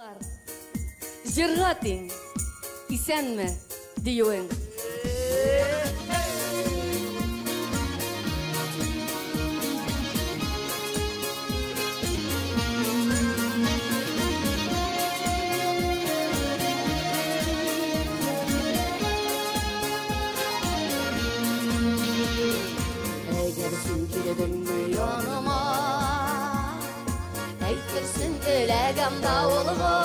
Жырға тең, исәнме дейуің. Əgər sən kirdinmi yanıma, әйтерсің тіләгімді олға,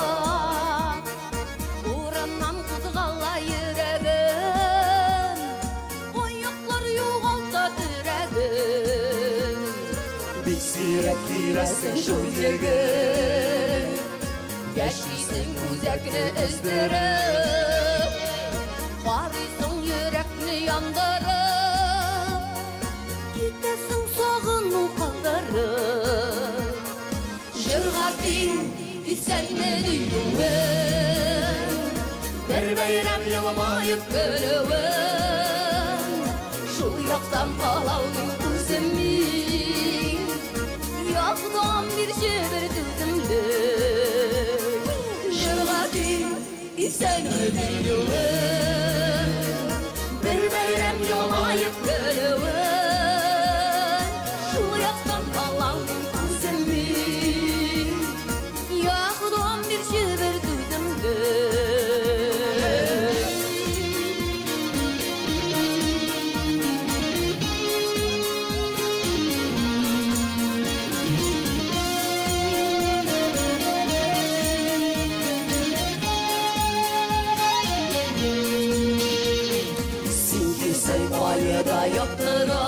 урамнан қозғала жүрегім, ойықлар юғалта түрегім. Бик сирәк киләсең шул җиргә, Яшисің күзәкне өздеріп, қарыйсың йөрәкне яндырып, китәсің сағыну қалдырып. Жырға тең, исәнме дейуің, бір бәйрәм йылмайып көлүің, шул яктан алаудың күземин, яктан бирче бер түземлек. Жырға тең, исәнме дейуің, бір бәйрәм йылмайып көлүің, шул яктан алаудың күземин, яктан бирче бер түземлек. Ayıda yaptıra,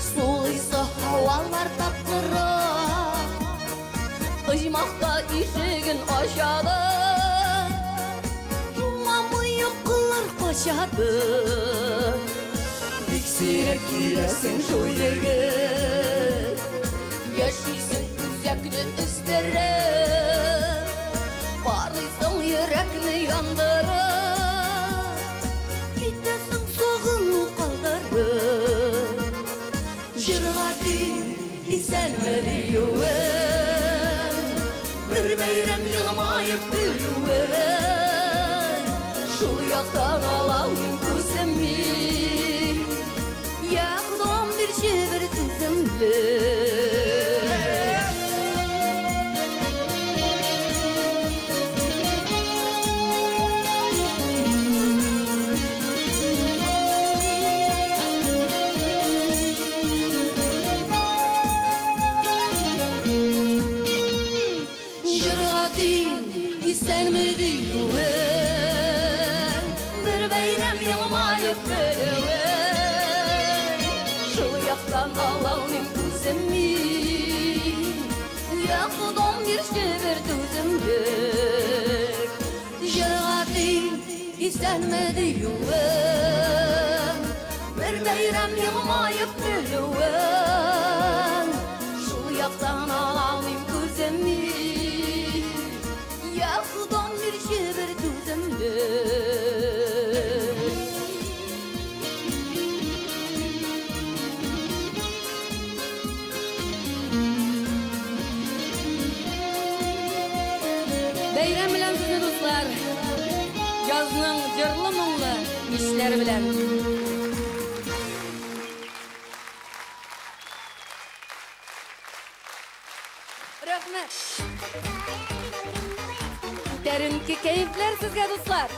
suluysa havalar taptıra, Ijmaqta işigin aşadı, Jumamı yoqlar qaşadı. бик сирәк киләсең шул җиргә, Яшисің күзәкне өздеріп, Қарыйсың йөрәкне яндырып, китәсің сағыну қалдырып. Жырға тең, исәнме дейуің, бер бәйрәм йылмайып көлүің, шул яктан алаудың күземин, яктан бирче бер түземлек. Жырға тең, исәнме дейуің, бір бәйрәм йылмайып көлүің, шул яктан алаудың күземин, яктан бирче бер түземлек. Жырға тең, исәнме дейуің, бір бәйрәм йылмайып көлүің, шул яктан алаудың күземин, яктан бирче бер түземлек. Бәйрәм белән сезне, дуслар, язның җырлы моңлы ишләре белән. Рәхмәт. Тәренке кәйфләр сезгә, дуслар.